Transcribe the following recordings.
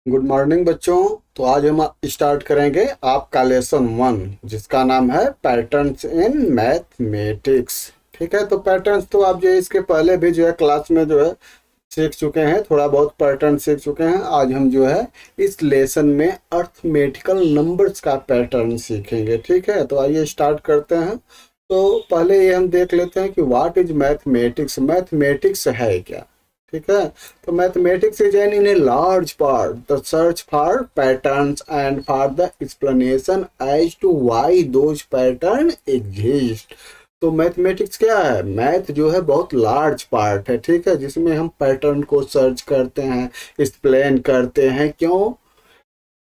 Good morning बच्चों। तो आज हम स्टार्ट करेंगे आपका लेसन 1, जिसका नाम है पैटर्न्स इन मैथमेटिक्स। ठीक है, तो पैटर्न्स तो आप जो है इसके पहले भी जो है क्लास में जो है सीख चुके हैं, थोड़ा बहुत पैटर्न सीख चुके हैं। आज हम जो है इस लेसन में अर्थमेटिकल नंबर्स का पैटर्न सीखेंगे। ठीक है, तो आइए स्टार्ट करते हैं। तो पहले ये हम देख लेते हैं कि व्हाट इज मैथमेटिक्स। मैथमेटिक्स है क्या। ठीक है, तो mathematics is an in a large part the search for patterns and for the explanation as to why those pattern exist. तो मैथमेटिक्स क्या है? मैथ जो है बहुत लार्ज पार्ट है, ठीक है, जिसमें हम पैटर्न को सर्च करते हैं, एक्सप्लेन करते हैं क्यों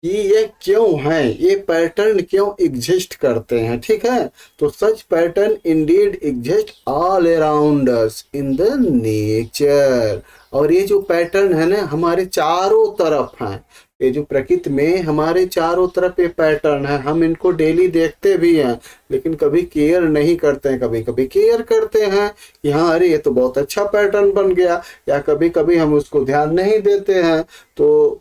कि ये क्यों है, ये पैटर्न क्यों एग्जिस्ट करते हैं। ठीक है, तो such pattern indeed exist all around us in the nature. और ये जो पैटर्न है ना हमारे चारों तरफ हैं, ये जो प्रकृति में हमारे चारों तरफ ये पैटर्न है, हम इनको डेली देखते भी हैं लेकिन कभी केयर नहीं करते हैं। कभी कभी केयर करते हैं कि हाँ अरे ये तो बहुत अच्छा पैटर्न बन गया, या कभी कभी हम उसको ध्यान नहीं देते हैं। तो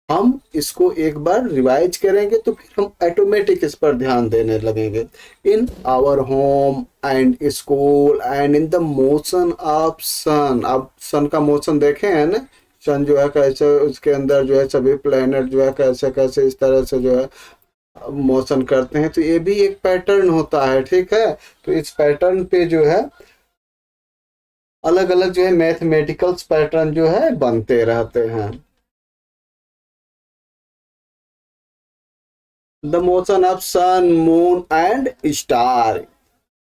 हम इसको एक बार रिवाइज करेंगे तो फिर हम ऑटोमेटिक इस पर ध्यान देने लगेंगे। In our home and school and in the motion of sun. आप सन का मोशन देखे हैं ना, सन जो है कैसे उसके अंदर जो है सभी प्लेनेट जो है कैसे कैसे इस तरह से जो है मोशन करते हैं, तो ये भी एक पैटर्न होता है। ठीक है, तो इस पैटर्न पे जो है अलग अलग जो है मैथमेटिकल पैटर्न जो है बनते रहते हैं। The motion of sun, moon and star.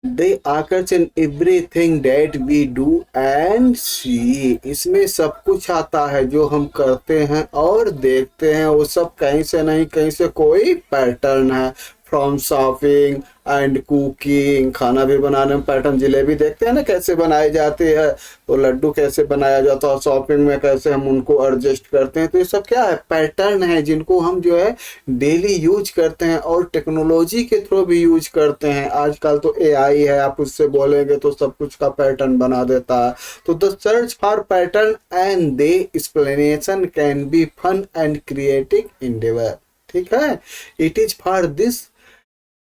They occurs in everything that we do and see. इसमें सब कुछ आता है जो हम करते हैं और देखते हैं, वो सब कहीं से नहीं कहीं से कोई पैटर्न है। फ्रॉम शॉपिंग एंड कुकिंग, खाना भी बनाने में पैटर्न, जलेबी देखते हैं ना कैसे बनाई जाती है, तो लड्डू कैसे बनाया जाता है, शॉपिंग में कैसे हम उनको एडजस्ट करते हैं। तो ये सब क्या है? पैटर्न है जिनको हम जो है डेली यूज करते हैं और टेक्नोलॉजी के थ्रू भी यूज करते हैं। आजकल तो एआई है, आप उससे बोलेंगे तो सब कुछ का पैटर्न बना देता है। तो the search for pattern and the explanation can be fun and creative endeavour. ठीक है, it is for this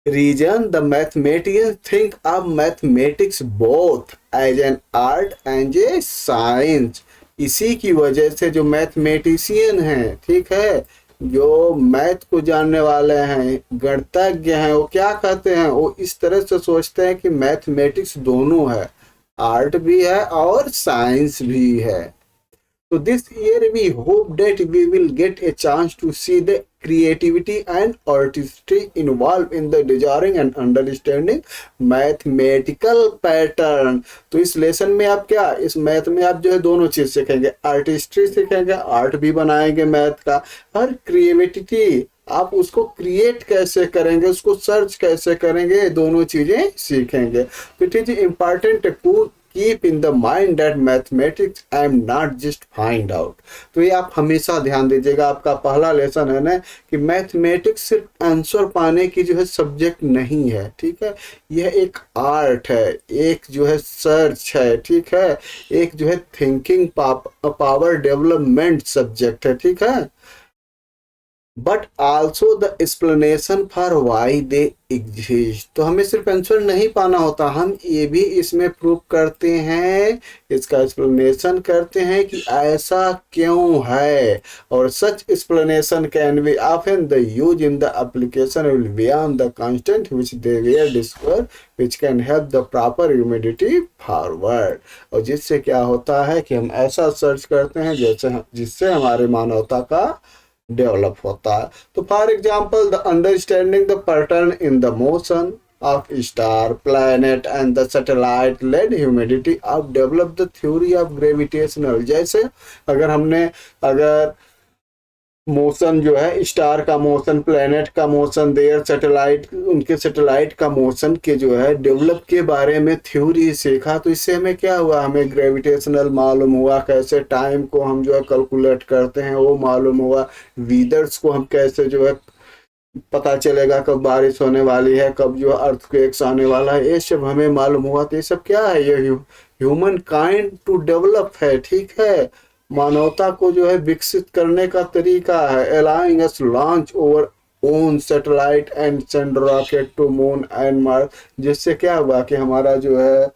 reason the mathematicians think of mathematics both as an art and a science। इसी की वजह से जो मैथमेटिशियन हैं, ठीक है, जो मैथ को जानने वाले हैं, गणितज्ञ हैं, वो क्या कहते हैं, वो इस तरह से सोचते हैं कि मैथमेटिक्स दोनों है, आर्ट भी है और साइंस भी है। So this year we hope that we will get a chance to see the creativity and artistry involved in the desiring and understanding mathematical pattern। तो इस लेसन में आप क्या, इस मैथ में आप जो है दोनों चीज सीखेंगे, आर्टिस्ट्री सीखेंगे, आर्ट भी बनाएंगे मैथ का, और क्रिएटिविटी आप उसको क्रिएट कैसे करेंगे, उसको सर्च कैसे करेंगे, दोनों चीजें सीखेंगे। तो it is important to keep in the mind that mathematics I am not just find out. तो ये आप हमेशा ध्यान दीजिएगा, आपका पहला लेसन है ना कि मैथमेटिक्स सिर्फ आंसर पाने की जो है सब्जेक्ट नहीं है। ठीक है, यह एक आर्ट है, एक जो है सर्च है, ठीक है, एक जो है थिंकिंग पावर डेवलपमेंट सब्जेक्ट है। ठीक है, but also the explanation for why they exist. तो हमें सिर्फ आंसर नहीं पाना होता, हम ये भी इसमें प्रूव करते हैं, इसका एक्सप्लेनेशन करते हैं कि ऐसा क्यों है। और such explanation can be often the use in the application will beyond the constant which they were discover which can help the proper humidity forward. और जिससे क्या होता है कि हम ऐसा सर्च करते हैं जैसे जिससे हमारे मानवता का डेवलप होता है। तो for example the understanding the pattern in the motion of star planet and the satellite led humanity of develop the theory of gravitational। जैसे अगर मोशन जो है स्टार का मोशन, प्लेनेट का मोशन, देयर सैटेलाइट, उनके सैटेलाइट का motion के जो है डेवलप के बारे में थ्योरी सीखा, तो इससे हमें क्या हुआ, हमें ग्रेविटेशनल मालूम हुआ, कैसे टाइम को हम जो है कैलकुलेट करते हैं वो मालूम हुआ, वीदर्स को हम कैसे जो है पता चलेगा कब बारिश होने वाली है, कब जो अर्थक्वेक्स आने वाला है, ये सब हमें मालूम हुआ। तो ये सब क्या है, ये ह्यूमन काइंड टू डेवलप है। ठीक है, मानवता को जो है विकसित करने का तरीका है। Allowing us launch our own satellite and send rocket to moon and Mars. जिससे क्या हुआ कि हमारा जो है,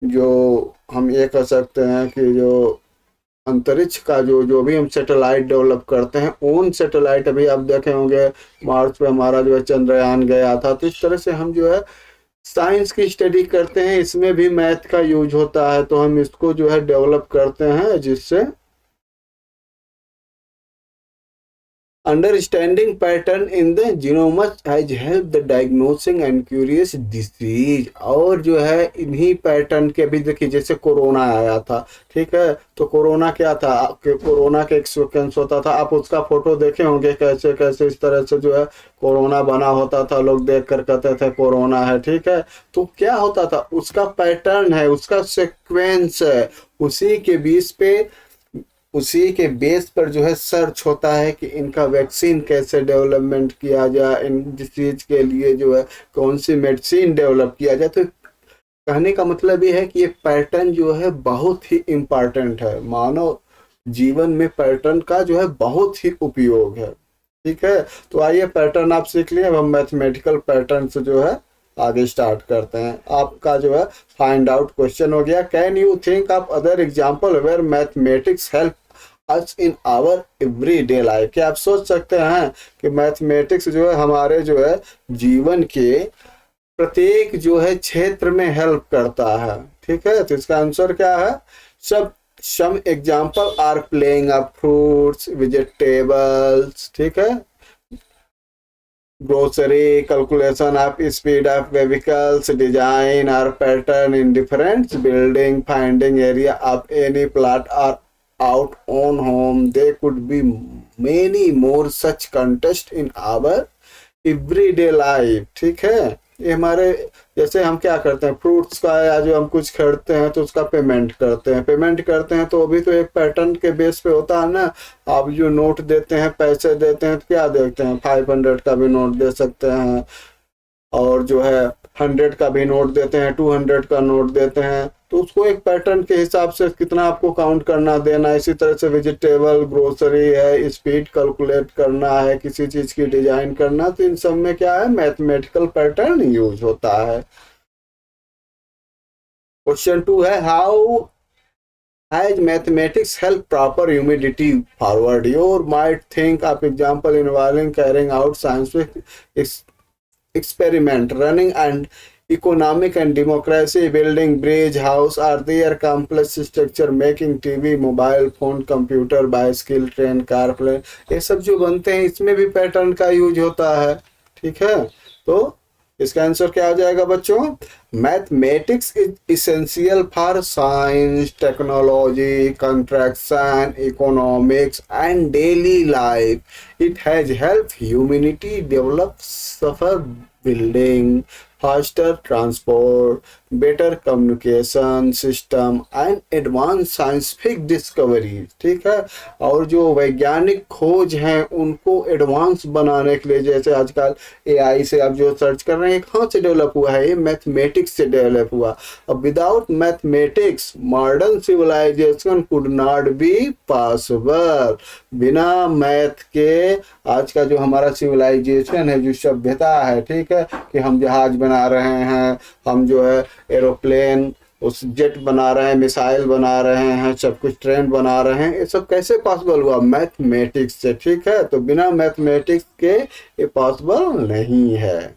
जो हम ये कह सकते हैं कि जो अंतरिक्ष का जो जो भी हम सैटेलाइट डेवलप करते हैं, ओन सैटेलाइट, अभी आप देखे होंगे मार्स पे हमारा जो है चंद्रयान गया था। तो इस तरह से हम जो है साइंस की स्टडी करते हैं, इसमें भी मैथ का यूज होता है, तो हम इसको जो है डेवलप करते हैं, जिससे understanding pattern in the genome has help the diagnosing and curious disease. और जो है इन्हीं पैटर्न के, अभी देखिए जैसे कोरोना आया था, ठीक है, तो कोरोना क्या था कि कोरोना का एक सीक्वेंस होता था, आप उसका फोटो देखे होंगे कैसे कैसे इस तरह से जो है कोरोना बना होता था, लोग देख कर कहते थे कोरोना है, ठीक है। तो क्या होता था, उसका पैटर्न है, उसका सीक्वेंस है, उसी के बीच पे, उसी के बेस पर जो है सर्च होता है कि इनका वैक्सीन कैसे डेवलपमेंट किया जाए, इन डिसीज के लिए जो है कौन सी मेडिसिन डेवलप किया जाए। तो कहने का मतलब ये है कि ये पैटर्न जो है बहुत ही इम्पॉर्टेंट है, मानव जीवन में पैटर्न का जो है बहुत ही उपयोग है, ठीक है। तो आइए पैटर्न आप सीख लिए, अब हम मैथमेटिकल पैटर्न से जो है आगे स्टार्ट करते हैं। आपका जो है फाइंड आउट क्वेश्चन हो गया, can you think of other example where mathematics help us in our everyday life. क्या आप सोच सकते हैं कि मैथमेटिक्स जो है हमारे जो है जीवन के प्रत्येक जो है क्षेत्र में हेल्प करता है, ठीक है। तो इसका आंसर क्या है, सब some example are playing of fruits, vegetables, ठीक है, grocery, calculation of speed of vehicles, design or pattern in different building, finding area of any plot or out on home. There could be many more such contest in our everyday life, ठीक है। ये हमारे, जैसे हम क्या करते हैं fruits का, या जो हम कुछ खरीदते हैं तो उसका पेमेंट करते हैं तो अभी तो एक पैटर्न के बेस पे होता है ना। आप जो नोट देते हैं, पैसे देते हैं, तो क्या देखते हैं, 500 का भी नोट दे सकते हैं, और जो है 100 का भी नोट देते हैं, 200 का नोट देते हैं, तो उसको एक पैटर्न के हिसाब से कितना आपको काउंट करना देना। इसी तरह से वेजिटेबल, ग्रोसरी है, स्पीड कैलकुलेट करना है, किसी चीज की डिजाइन करना, तो इन सब में क्या है, मैथमेटिकल पैटर्न यूज होता है। क्वेश्चन 2 है, how has mathematics help proper humidity forward. Your might think of example involving carrying out scientific experiment, running and economic and democracy, building bridge, house are their complex structure, making TV, mobile phone, computer, bicycle, train, car, plane, ये सब जो बनते हैं इसमें भी pattern का use होता है, ठीक है। तो इसका आंसर क्या हो जाएगा बच्चों, mathematics is essential for science, technology, construction, economics and daily life. It has help humanity develop suffer building, faster transport, better communication system and advanced scientific discoveries, ठीक है। और जो वैज्ञानिक खोज हैं उनको एडवांस बनाने के लिए, जैसे आजकल एआई से आप जो सर्च कर रहे हैं, कहाँ से डेवलप हुआ है, ये मैथमेटिक्स से डेवलप हुआ। अब without mathematics modern civilisation could not be possible. बिना मैथ के आज का जो हमारा सिविलाइजेशन है, जो सभ्यता है, ठीक है, कि हम जहाज बना रहे हैं, हम जो है एरोप्लेन, उस जेट बना रहे हैं, मिसाइल बना रहे हैं, सब कुछ ट्रेन बना रहे हैं, ये सब कैसे पॉसिबल हुआ, मैथमेटिक्स से, ठीक है। तो बिना मैथमेटिक्स के ये पॉसिबल नहीं है।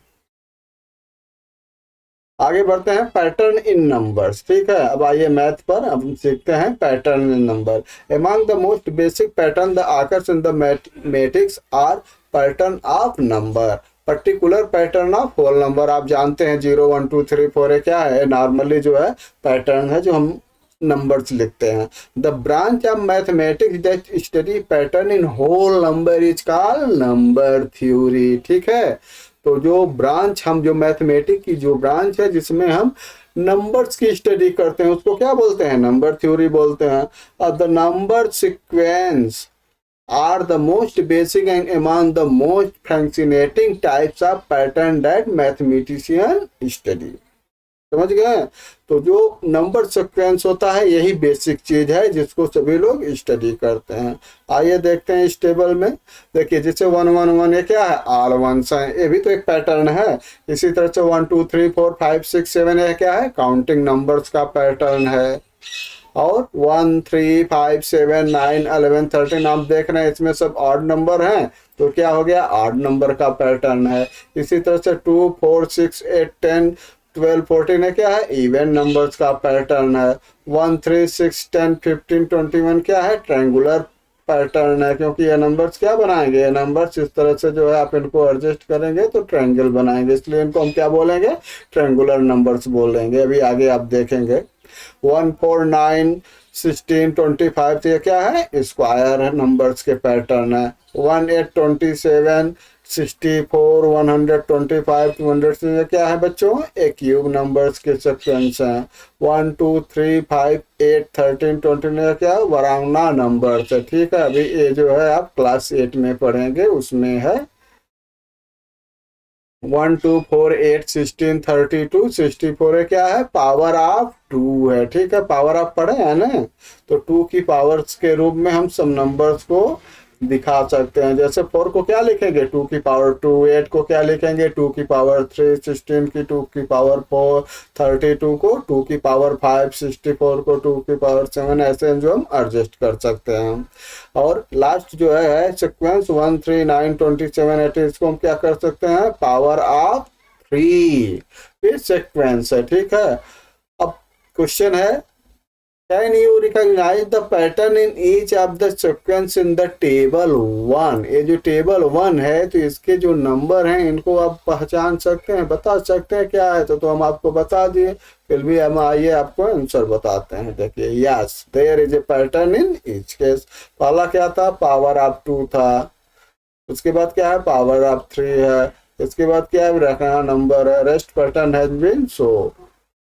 आगे बढ़ते हैं, पैटर्न इन नंबर्स, ठीक है। अब आइए मैथ पर, अब हम सीखते हैं pattern in number. Among the most basic pattern the occurs in the mathematics are pattern of number, particular pattern of whole number. आप जानते हैं 0 1 2 3 4 ये क्या है, नॉर्मली जो है पैटर्न है जो हम नंबर्स लिखते हैं। The branch of mathematics that study pattern in whole number is called number theory, ठीक है। तो जो ब्रांच, हम जो मैथमेटिक्स की जो ब्रांच है जिसमें हम नंबर्स की स्टडी करते हैं, उसको क्या बोलते हैं, नंबर थ्योरी बोलते हैं। The number sequence are the most basic and among the most fascinating types of pattern that mathematicians study. समझ गए। तो जो नंबर सीक्वेंस होता है यही बेसिक चीज है जिसको सभी लोग स्टडी करते हैं। आइए देखते हैं इस टेबल में। देखिए जैसे 111 ये क्या है, ऑल वंस है, ये भी तो एक पैटर्न है। इसी तरह से 1 2 3 4 5 6 7 ये क्या है, काउंटिंग नंबर्स का पैटर्न है। और 1 3 5 7 9 11 13 आप देख रहे हैं इसमें सब ऑड नंबर हैं, तो क्या हो गया, ऑड नंबर का पैटर्न है। इसी तरह से 2 4 6 8 10 12 14 है क्या है, इवन नंबर्स का पैटर्न है। 1 3 6 10 15 21 क्या है, ट्रायंगुलर पैटर्न है, क्योंकि ये नंबर्स क्या बनाएंगे, ये नंबर्स इस तरह से जो है आप इनको एडजस्ट करेंगे तो ट्रायंगल बनाएंगे, इसलिए इनको हम क्या बोलेंगे, ट्रायंगुलर नंबर्स बोलेंगे। अभी आगे आप देखेंगे 1 4 9 16 25 तो ये क्या है, स्क्वायर नंबर्स के पैटर्न है। 1 8 27 64 125 200 से ये क्या है बच्चों, एक क्यूब नंबर्स के सीक्वेंस हैं। 1 2 3 5 8 13 20 क्या है, वराउना नंबर्स है। ठीक है, अभी ये जो है आप क्लास 8 में पढ़ेंगे, उसमें है 1 2 4 8 16 32 64 है क्या है, पावर ऑफ 2 है। ठीक है, पावर ऑफ पढ़े हैं ना, तो 2 की पावर्स के रूप में हम सब नंबर्स को दिखा सकते हैं। जैसे 4 को क्या लिखेंगे, 2 की पावर 2, 8 को क्या लिखेंगे, 2 की पावर 3, 16 की 2 की पावर 4, 32 को 2 की पावर 5, 64 को 2 की पावर 7, ऐसे जो हम एडजस्ट कर सकते हैं। और लास्ट जो है सीक्वेंस 1 3 9 27 80, इसको हम क्या कर सकते हैं, पावर ऑफ 3 फिर सीक्वेंस है। ठीक है, अब क्वेश्चन है, Can you recognize the pattern in each of the sequence in the table 1? ये जो टेबल 1 है तो इसके जो नंबर हैं इनको आप पहचान सकते हैं, बता सकते हैं क्या है, तो हम आपको बता दिए, फिर भी हम आइए आपको आंसर बताते हैं। देखिए, yes there is a pattern in each case. पहला क्या था, पावर ऑफ 2 था, उसके बाद क्या है, पावर ऑफ 3 है, इसके बाद क्या है, रखना नंबर है। Rest pattern has been show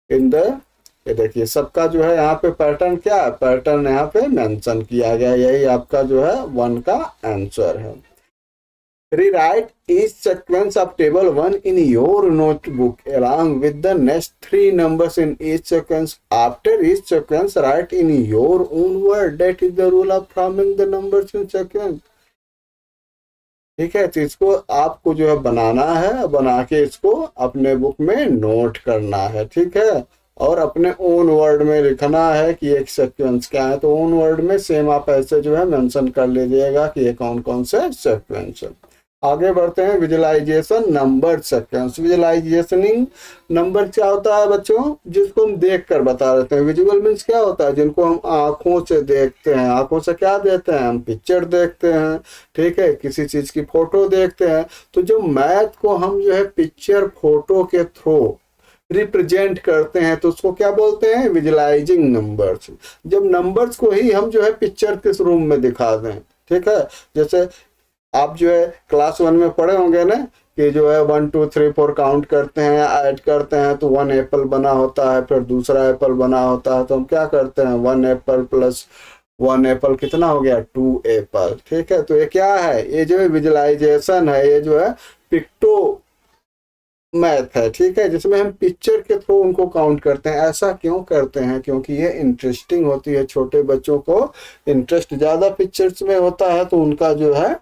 in the, ये देखिए सबका जो है यहाँ पे पैटर्न क्या है, पैटर्न यहाँ पे मेंशन किया गया, यही आपका जो है 1 का आंसर है। Rewrite each sequence of table 1 in your notebook along with the next 3 numbers in each sequence. After each sequence, write in your own word. That is the rule of forming the numbers in sequence. ठीक है, तो इसको आपको जो है बनाना है, बना के इसको अपने बुक में नोट करना है। ठीक है, और अपने ओन वर्ड में लिखना है कि एक सीक्वेंस क्या है, तो ओन वर्ड में सेम आप ऐसे जो है मेंशन कर लीजिएगा कि ये कौन कौन से सीक्वेंस है। आगे बढ़ते हैं, विजुअलाइजेशन नंबर सीक्वेंस। विजुअलाइजेशनिंग नंबर क्या होता है बच्चों, जिसको हम देख कर बता देते हैं। विजुअल मीन्स क्या होता है, जिनको हम आंखों से देखते हैं। आंखों से क्या देखते हैं, हम पिक्चर देखते हैं। ठीक है, किसी चीज की फोटो देखते हैं। तो जो मैथ को हम जो है पिक्चर फोटो के थ्रू रिप्रेजेंट करते हैं तो उसको क्या बोलते हैं, विजुअलाइजिंग नंबर्स। जब नंबर्स को ही हम जो है पिक्चर के रूप में दिखा दें। ठीक है, जैसे आप जो है क्लास 1 में पढ़े होंगे ना कि जो है 1 2 3 4 काउंट करते हैं, ऐड करते हैं तो 1 एप्पल बना होता है, फिर दूसरा एप्पल बना होता है, तो हम क्या करते हैं, 1 एप्पल प्लस 1 एप्पल कितना हो गया, 2 एप्पल। ठीक है, तो ये क्या है, ये जो है विजुअलाइजेशन है, ये जो है पिक्टो मैथ है। ठीक है, जिसमें हम पिक्चर के थ्रू उनको काउंट करते हैं। ऐसा क्यों करते हैं, क्योंकि ये इंटरेस्टिंग होती है, छोटे बच्चों को इंटरेस्ट ज़्यादा पिक्चर्स में होता है, तो उनका जो है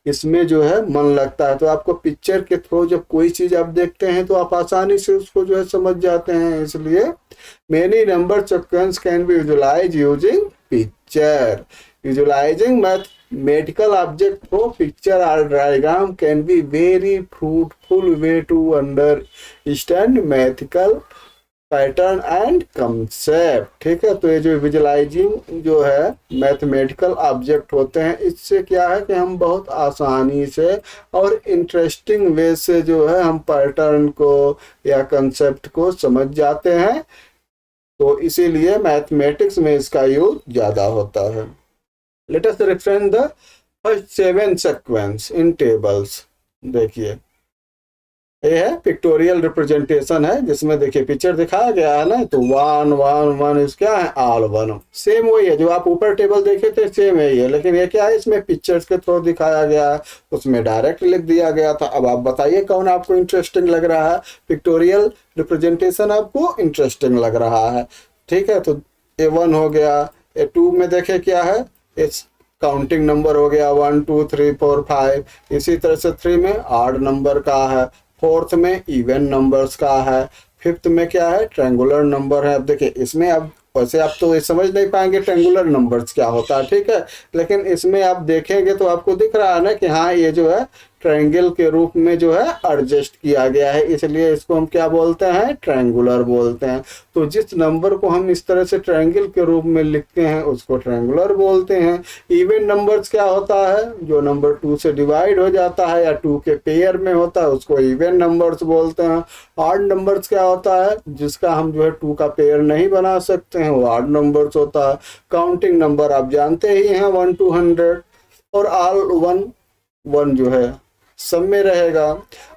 इसमें जो है मन लगता है। तो आपको पिक्चर के थ्रू जब कोई चीज़ आप देखते हैं तो आप आसानी से उसको जो है समझ जाते हैं। इसलिए many number sequence can be visualise using picture. Visualizing mathematical object through picture or diagram can be very fruitful way to understand mathematical pattern and concept. ठीक है, तो ये जो विजुअलाइजिंग जो है मैथमेटिकल ऑब्जेक्ट होते हैं, इससे क्या है कि हम बहुत आसानी से और इंटरेस्टिंग वे से जो है हम पैटर्न को या कंसेप्ट को समझ जाते हैं। तो इसीलिए मैथमेटिक्स में इसका यूज ज़्यादा होता है। Let us reference the first 7 sequence in tables. देखिए ये है पिक्टोरियल रिप्रेजेंटेशन है, जिसमें देखिए पिक्चर दिखाया गया है ना, तो वन वन वन इस क्या है, ऑल वन, सेम वही है जो आप ऊपर टेबल देखे थे, सेम यही है, लेकिन ये क्या है, इसमें पिक्चर्स के थ्रू दिखाया गया है, उसमें डायरेक्ट लिख दिया गया था। अब आप बताइए कौन आपको इंटरेस्टिंग लग रहा है, पिक्टोरियल रिप्रेजेंटेशन आपको इंटरेस्टिंग लग रहा है, ठीक है। तो A1 हो गया, A2 में देखे क्या है, इस काउंटिंग नंबर हो गया 1 2 3 4 5, इसी तरह से 3 में ऑड नंबर का है, फोर्थ में इवन नंबर्स का है, फिफ्थ में क्या है, ट्रायंगुलर नंबर है। अब देखिए इसमें अब वैसे आप तो ये समझ नहीं पाएंगे ट्रायंगुलर नंबर्स क्या होता है, ठीक है, लेकिन इसमें आप देखेंगे तो आपको दिख रहा है ना कि हाँ ये जो है ट्रायंगल के रूप में जो है एडजस्ट किया गया है, इसलिए इसको हम क्या बोलते हैं, ट्रायंगुलर बोलते हैं। तो जिस नंबर को हम इस तरह से ट्रायंगल के रूप में लिखते हैं उसको ट्रायंगुलर बोलते हैं। इवन नंबर्स क्या होता है, जो नंबर 2 से डिवाइड हो जाता है या 2 के पेयर में होता है उसको इवन नंबर्स बोलते हैं। ऑड नंबर्स क्या होता है, जिसका हम जो है 2 का पेयर नहीं बना सकते हैं वो ऑड नंबर्स होता है। काउंटिंग नंबर आप जानते ही हैं 1 to 100, और ऑल वन वन जो है सब में रहेगा।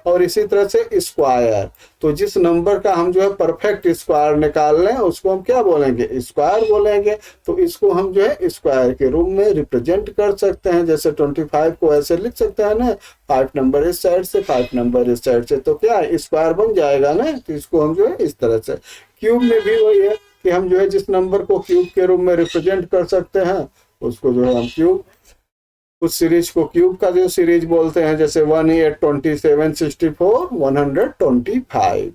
और इसी तरह से स्क्वायर, तो जिस नंबर का हम जो है परफेक्ट स्क्वायर निकाल लें उसको हम क्या बोलेंगे, स्क्वायर बोलेंगे। तो इसको हम जो है स्क्वायर के रूप में रिप्रेजेंट कर सकते हैं, जैसे 25 को ऐसे लिख सकते हैं ना, 5 नंबर इस साइड से 5 नंबर इस साइड से, तो क्या स्क्वायर बन जाएगा ना। तो इसको हम जो है इस तरह से, क्यूब में भी वही है कि हम जो है जिस नंबर को क्यूब के रूप में रिप्रेजेंट कर सकते हैं उसको जो है हम क्यूब, उस सीरीज को क्यूब का जो सीरीज बोलते हैं, जैसे 1 8 27 64 125।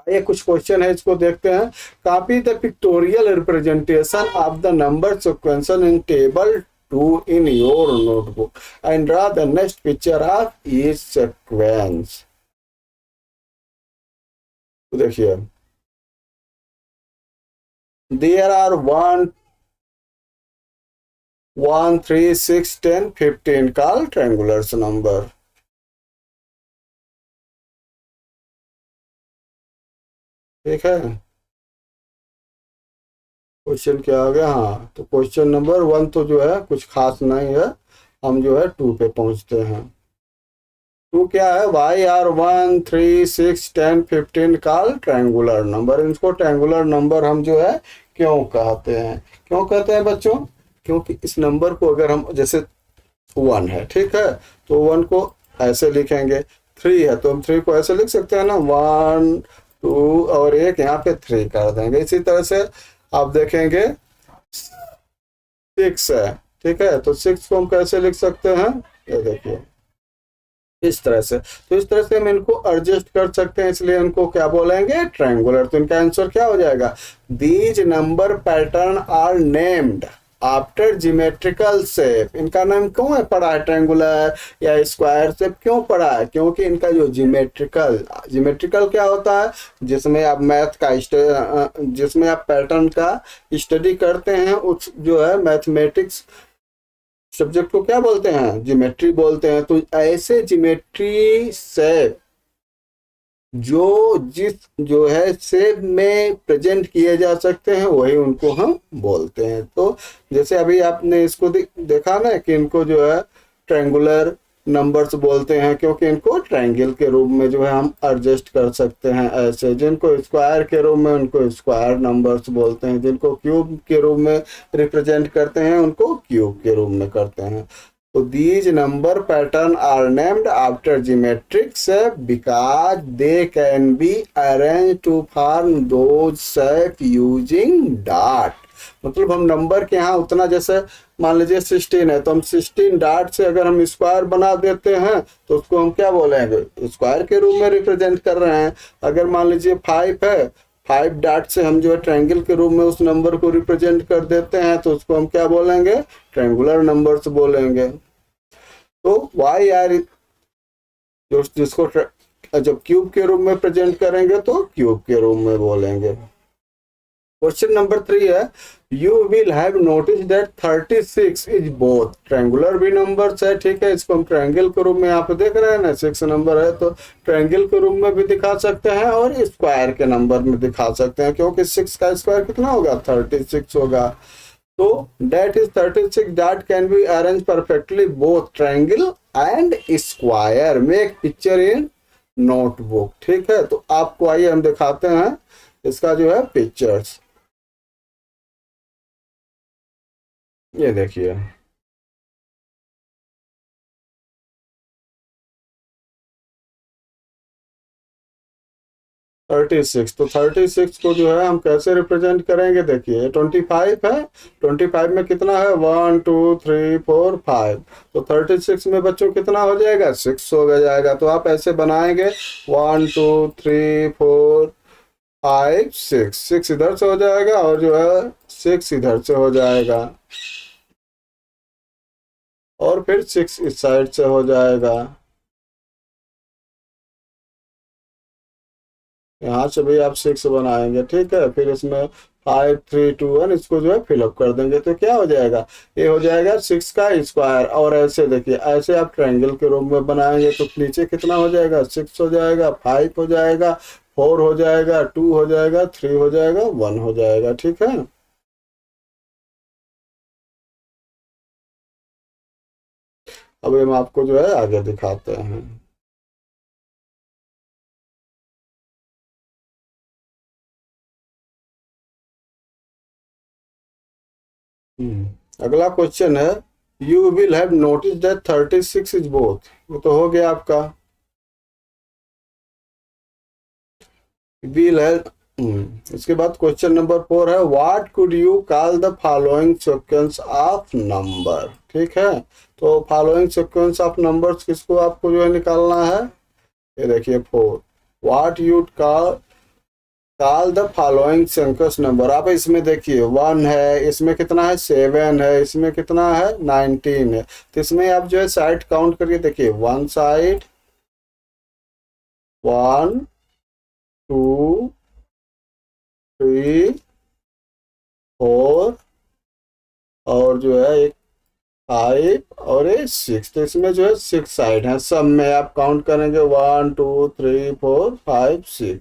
ये कुछ क्वेश्चन है, इसको देखते हैं। Copy the pictorial representation of the number sequence in table 2 in your notebook and draw the next picture of each sequence। तो देखिए there are 1 1 3 6 10 15 called triangulars number। ठीक है, क्वेश्चन क्या आ गया, हाँ तो क्वेश्चन नंबर 1 तो जो है कुछ खास नहीं है, हम जो है 2 पे पहुंचते हैं। 2 क्या है, why are 1 3 6 10 15 call triangular number. इनको ट्रायंगुलर नंबर हम जो है क्यों कहते हैं, क्यों कहते हैं बच्चों, क्योंकि इस नंबर को अगर हम जैसे 1 है, ठीक है, तो 1 को ऐसे लिखेंगे, 3 है तो हम 3 को ऐसे लिख सकते हैं ना, 1 2 और एक यहाँ पे 3 कर देंगे। इसी तरह से आप देखेंगे 6 है, ठीक है, तो 6 को हम कैसे लिख सकते हैं, ये देखिए इस तरह से। तो इस तरह से हम इनको एडजस्ट कर सकते हैं, इसलिए इनको क्या बोलेंगे, ट्रायंगुलर। तो इनका आंसर क्या हो जाएगा, these number pattern are named after geometrical shape. इनका नाम क्यों है पड़ा है ट्रायंगुलर या स्क्वायर शेप, क्यों पड़ा है, क्योंकि इनका जो जियोमेट्रिकल क्या होता है, जिसमें आप मैथ का जिसमें आप पैटर्न का स्टडी करते हैं, उस जो है मैथमेटिक्स सब्जेक्ट को क्या बोलते हैं, ज्योमेट्री बोलते हैं। तो ऐसे ज्योमेट्री शेप जो है शेप में प्रेजेंट किए जा सकते हैं वही उनको हम बोलते हैं। तो जैसे अभी आपने इसको देखा ना कि इनको जो है ट्रायंगुलर नंबर्स बोलते हैं, क्योंकि इनको ट्रायंगल के रूप में जो है हम एडजस्ट कर सकते हैं ऐसे। जिनको स्क्वायर के रूप में उनको स्क्वायर नंबर्स बोलते हैं, जिनको क्यूब के रूप में रिप्रेजेंट करते हैं उनको क्यूब के रूप में करते हैं। तो these number pattern are named after geometric shape because they can be arranged to form those shape using dot। मतलब हम नंबर के यहाँ उतना, जैसे मान लीजिए 16 है तो हम 16 डॉट से अगर हम स्क्वायर बना देते हैं तो उसको हम क्या बोलेंगे, स्क्वायर के रूप में रिप्रेजेंट कर रहे हैं। अगर मान लीजिए 5 है, 5 डॉट से हम जो है ट्रायंगल के रूप में उस नंबर को रिप्रेजेंट कर देते हैं तो उसको हम क्या बोलेंगे, ट्रायंगुलर नंबर्स बोलेंगे। तो वाई आर जिसको जब क्यूब के रूप में प्रेजेंट करेंगे तो क्यूब के रूप में बोलेंगे। क्वेश्चन नंबर 3 है, you will have notice that 36 is both triangular भी नंबर्स है, ठीक है, इसको हम ट्रायंगल के रूप में यहाँ पे देख रहे हैं ना, 6 नंबर है तो ट्रायंगल के रूप में भी दिखा सकते हैं और स्क्वायर के नंबर में दिखा सकते हैं, क्योंकि 6 का स्क्वायर कितना होगा, 36 होगा। तो that is 36 that can be arranged perfectly both triangle and square। Make picture in notebook. ठीक है, तो आपको आइए हम दिखाते हैं इसका जो है पिक्चर्स। ये देखिए, 36। तो 36 को जो है हम कैसे रिप्रेजेंट करेंगे, देखिए 25 है, 25 में कितना है, 1 2 3 4 5। तो 36 में बच्चों कितना हो जाएगा, 6 हो जाएगा। तो आप ऐसे बनाएंगे 1 2 3 4 5 6, 6 इधर से हो जाएगा और जो है 6 इधर से हो जाएगा, और फिर 6 इस साइड से हो जाएगा। यहाँ से भी आप 6 बनाएंगे। ठीक है, फिर इसमें 5 3 2 1 इसको जो है फिलअप कर देंगे, तो क्या हो जाएगा, ये हो जाएगा 6 का स्क्वायर। और ऐसे देखिए, ऐसे आप ट्रायंगल के रूप में बनाएंगे तो नीचे कितना हो जाएगा, 6 हो जाएगा, 5 हो जाएगा, 4 हो जाएगा, 2 हो जाएगा, 3 हो जाएगा, 1 हो जाएगा। ठीक है, अब हम आपको जो है आगे दिखाते हैं। अगला क्वेश्चन है, you will have notice that 36 is both. वो तो हो गया आपका, विल हैव। इसके बाद क्वेश्चन नंबर 4 है, what could you call the following sequence of number. ठीक है, तो फॉलोइंग सीक्वेंस ऑफ नंबर्स किसको आपको जो है निकालना है, ये देखिए 4, what you call the following sequence number. आप इसमें देखिए 1 है, इसमें कितना है 7 है, इसमें कितना है 19 है। तो इसमें आप जो है साइड काउंट करके देखिए, 1 साइड, 1 2 3 4, और जो है एक 5 और एक 6। तो इसमें जो है 6 साइड है, सब में आप काउंट करेंगे 1 2 3 4 5 6।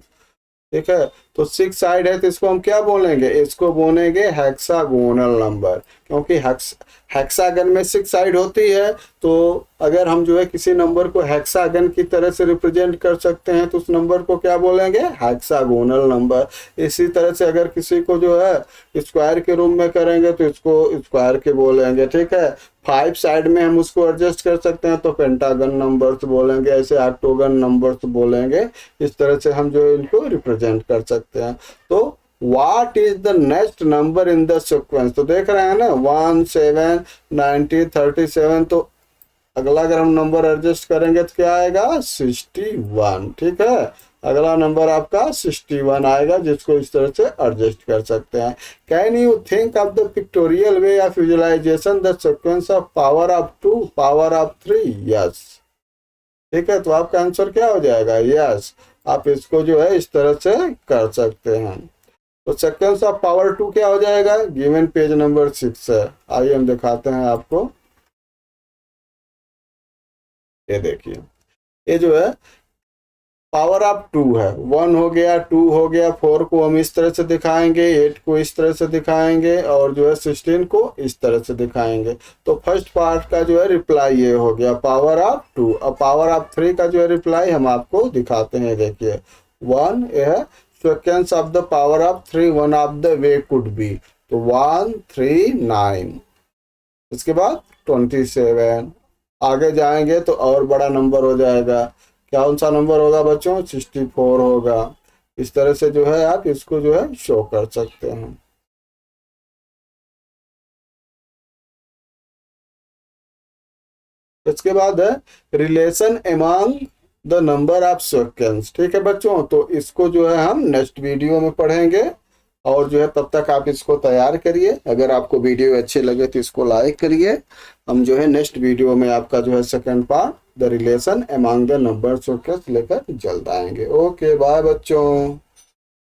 ठीक है, तो 6 साइड है, तो इसको हम क्या बोलेंगे, इसको बोलेंगे हेक्सागोनल नंबर, क्योंकि हेक्सागन में 6 साइड होती है। तो अगर हम जो है किसी नंबर को हेक्सागन की तरह से रिप्रेजेंट कर सकते हैं तो उस नंबर को क्या बोलेंगे, हेक्सागोनल नंबर। इसी तरह से अगर किसी को जो है स्क्वायर के रूप में करेंगे तो इसको स्क्वायर के बोलेंगे। ठीक है, 5 साइड में हम उसको एडजस्ट कर सकते हैं तो पेंटागन नंबर्स बोलेंगे, ऐसे ऑक्टोगन नंबर्स बोलेंगे। इस तरह से हम जो इनको रिप्रेजेंट कर सकते हैं। तो what is the next number in the sequence, तो देख रहे हैं ना 1 7 90 37। तो अगला अगर हम नंबर एडजस्ट करेंगे तो क्या आएगा, 61। ठीक है, अगला नंबर आपका 61 आएगा, जिसको इस तरह से एडजस्ट कर सकते हैं। Can you think of the pictorial way of visualisation the sequence of power of 2 power of 3। Yes. ठीक है, तो आपका आंसर क्या हो जाएगा, यस। आप इसको जो है इस तरह से कर सकते हैं। तो सीक्वेंस ऑफ पावर 2 क्या हो जाएगा, गिवन पेज नंबर 6 है। आइए हम दिखाते हैं आपको, ये देखिए, ये जो है पावर ऑफ 2 है, 1 हो गया, 2 हो गया, 4 को हम इस तरह से दिखाएंगे, 8 को इस तरह से दिखाएंगे, और जो है 16 को इस तरह से दिखाएंगे। तो फर्स्ट पार्ट का जो है रिप्लाई ये हो गया, पावर ऑफ 2। अब पावर ऑफ 3 का जो है रिप्लाई हम आपको दिखाते हैं। देखिए 1 ये है sequence of the power of 3, one of the way could be. तो 1 3 9, इसके बाद 27। आगे जाएंगे तो और बड़ा नंबर हो जाएगा, कौन सा नंबर होगा बच्चों, 64 होगा। इस तरह से जो है आप इसको जो है शो कर सकते हैं। इसके बाद है relation among the number of seconds. ठीक है बच्चों, तो इसको जो है हम नेक्स्ट वीडियो में पढ़ेंगे, और जो है तब तक आप इसको तैयार करिए। अगर आपको वीडियो अच्छे लगे तो इसको लाइक करिए। हम जो है नेक्स्ट वीडियो में आपका जो है second part the relation among the number seconds लेकर जल्द आएंगे। ओके बाय बच्चों।